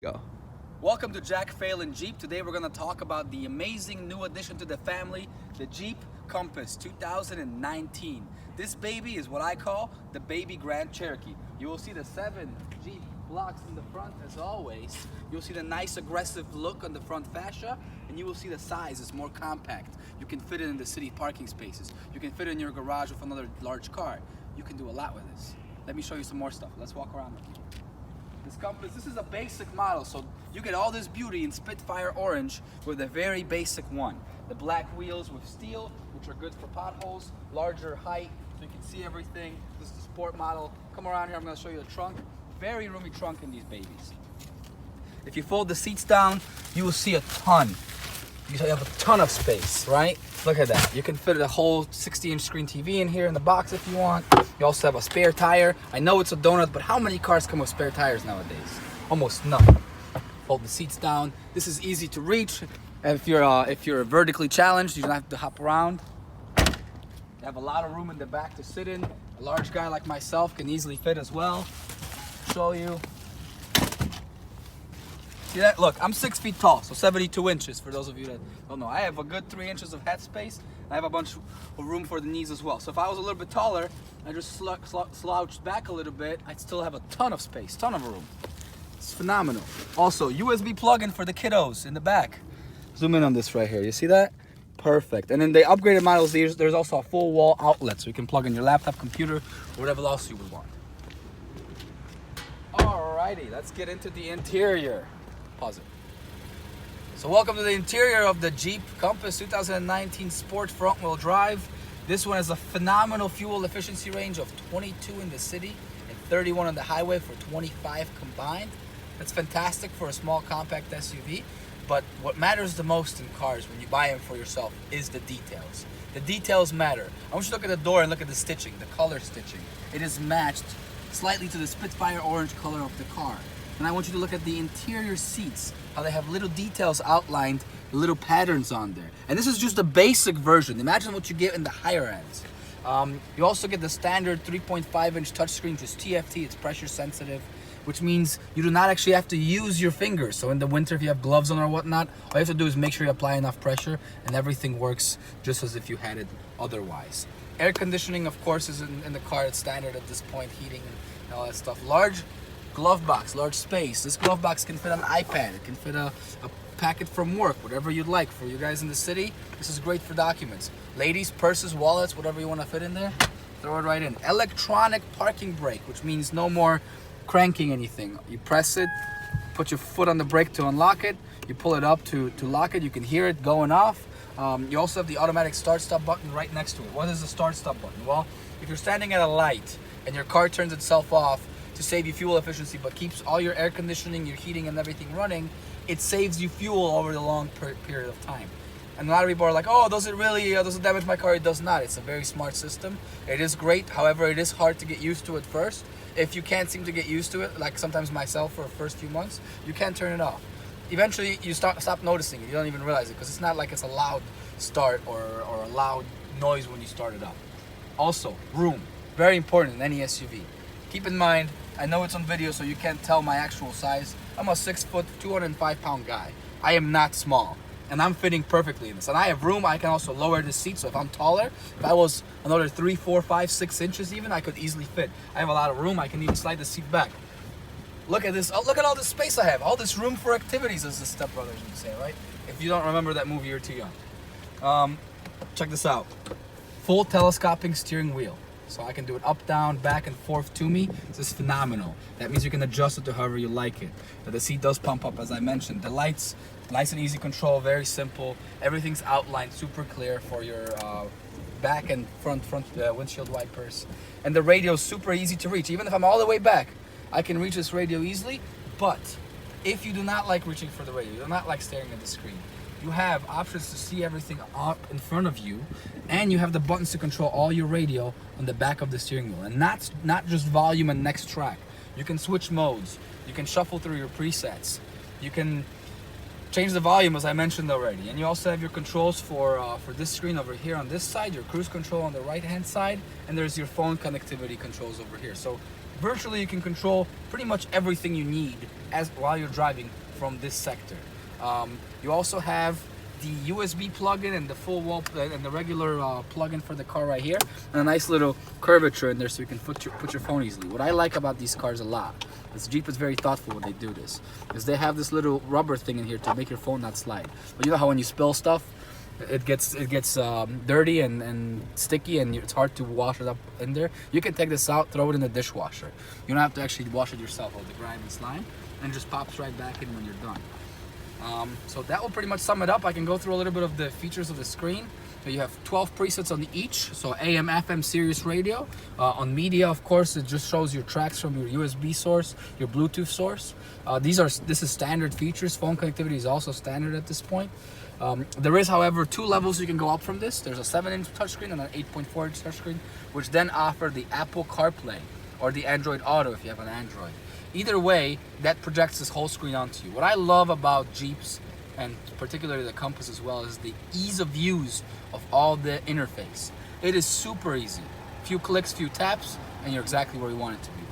Go. Welcome to Jack Phelan Jeep. Today we're going to talk about the amazing new addition to the family, the Jeep Compass 2019. This baby is what I call the baby Grand Cherokee. You will see the 7 Jeep blocks in the front as always. You'll see the nice aggressive look on the front fascia, and you will see the size is more compact. You can fit it in the city parking spaces. You can fit it in your garage with another large car. You can do a lot with this. Let me show you some more stuff. Let's walk around with you. This Compass, this is a basic model, so you get all this beauty in Spitfire Orange with a very basic one. The black wheels with steel, which are good for potholes, larger height, so you can see everything. This is the sport model. Come around here, I'm gonna show you the trunk. Very roomy trunk in these babies. If you fold the seats down, you will see a ton. You have a ton of space, right? Look at that. You can fit a whole 60-inch screen TV in here in the box if you want. You also have a spare tire. I know it's a donut, but how many cars come with spare tires nowadays? Almost none. Fold the seats down. This is easy to reach. If you're vertically challenged, you don't have to hop around. You have a lot of room in the back to sit in. A large guy like myself can easily fit as well. Show you. See that? Look, I'm 6 feet tall, so 72 inches for those of you that don't know. I have a good 3 inches of head space. I have a bunch of room for the knees as well. So if I was a little bit taller, I just slouched back a little bit, I'd still have a ton of space, ton of room. It's phenomenal. Also, USB plug-in for the kiddos in the back. Zoom in on this right here. You see that? Perfect. And in the upgraded models, there's also a full wall outlet, so you can plug in your laptop, computer, or whatever else you would want. Alrighty, let's get into the interior. Pause it. So welcome to the interior of the Jeep Compass 2019 Sport front wheel drive. This one has a phenomenal fuel efficiency range of 22 in the city and 31 on the highway for 25 combined. That's fantastic for a small compact SUV, but what matters the most in cars when you buy them for yourself is the details. The details matter. I want you to look at the door and look at the stitching, the color stitching. It is matched slightly to the Spitfire orange color of the car. And I want you to look at the interior seats, how they have little details outlined, little patterns on there. And this is just a basic version. Imagine what you get in the higher ends. You also get the standard 3.5-inch touchscreen, just TFT, it's pressure sensitive, which means you do not actually have to use your fingers. So in the winter, if you have gloves on or whatnot, all you have to do is make sure you apply enough pressure and everything works just as if you had it otherwise. Air conditioning, of course, is in the car. It's standard at this point, heating and all that stuff. Large glove box, large space. This glove box can fit an iPad. It can fit a packet from work, whatever you'd like. For you guys in the city, this is great for documents. Ladies, purses, wallets, whatever you want to fit in there, throw it right in. Electronic parking brake, which means no more cranking anything. You press it, put your foot on the brake to unlock it, you pull it up to lock it, you can hear it going off. You also have the automatic start-stop button right next to it. What is the start-stop button? Well, if you're standing at a light and your car turns itself off to save you fuel efficiency but keeps all your air conditioning, your heating and everything running, it saves you fuel over the long period of time. And a lot of people are like, oh, does it damage my car? It does not. It's a very smart system. It is great. However, it is hard to get used to at first. If you can't seem to get used to it, like sometimes myself for the first few months, you can't turn it off. Eventually, you stop noticing it. You don't even realize it because it's not like it's a loud start or a loud noise when you start it up. Also, room. Very important in any SUV. Keep in mind, I know it's on video so you can't tell my actual size. I'm a 6 foot, 205 pound guy. I am not small. And I'm fitting perfectly in this. And I have room. I can also lower the seat. So if I'm taller, if I was another 3, 4, 5, 6 inches even, I could easily fit. I have a lot of room. I can even slide the seat back. Look at this. Oh, look at all this space I have. All this room for activities, as the Step Brothers would say, right? If you don't remember that movie, you're too young. Check this out. Full telescoping steering wheel. So I can do it up, down, back and forth to me. This is phenomenal. That means you can adjust it to however you like it. But the seat does pump up, as I mentioned. The lights, nice and easy control, very simple. Everything's outlined super clear for your back and front windshield wipers. And the radio is super easy to reach. Even if I'm all the way back, I can reach this radio easily. But if you do not like reaching for the radio, you do not like staring at the screen, you have options to see everything up in front of you, and you have the buttons to control all your radio on the back of the steering wheel. And that's not just volume and next track. You can switch modes. You can shuffle through your presets. You can change the volume, as I mentioned already. And you also have your controls for this screen over here on this side, your cruise control on the right hand side, and there's your phone connectivity controls over here. So virtually you can control pretty much everything you need while you're driving from this sector. You also have the USB plug-in and the full wall and the regular plug-in for the car right here, and a nice little curvature in there so you can put your phone easily. What I like about these cars a lot, this Jeep is very thoughtful when they do this, is they have this little rubber thing in here to make your phone not slide. But you know how when you spill stuff, it gets dirty and sticky, and it's hard to wash it up in there. You can take this out, throw it in the dishwasher. You don't have to actually wash it yourself with the grime and slime, and it just pops right back in when you're done. So that will pretty much sum it up. I can go through a little bit of the features of the screen. So you have 12 presets on each, so AM, FM, Sirius radio. On media, of course, it just shows your tracks from your USB source, your Bluetooth source. This is standard features. Phone connectivity is also standard at this point. There is, however, 2 levels you can go up from this. There's a 7-inch touchscreen and an 8.4-inch touchscreen, which then offer the Apple CarPlay or the Android Auto if you have an Android. Either way, that projects this whole screen onto you. What I love about Jeeps, and particularly the Compass as well, is the ease of use of all the interface. It is super easy. Few clicks, few taps, and you're exactly where you want it to be.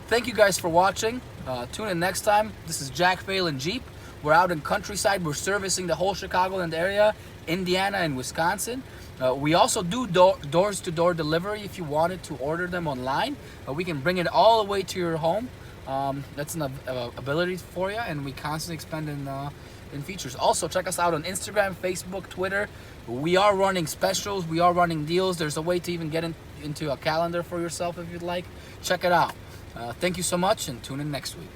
Thank you guys for watching. Tune in next time. This is Jack Phelan Jeep. We're out in countryside. We're servicing the whole Chicagoland area, Indiana and Wisconsin. We also do doors-to-door delivery if you wanted to order them online. We can bring it all the way to your home. That's an ability for you, and we constantly expand in features. Also, check us out on Instagram, Facebook, Twitter. We are running specials. We are running deals. There's a way to even get into a calendar for yourself if you'd like. Check it out. Thank you so much, and tune in next week.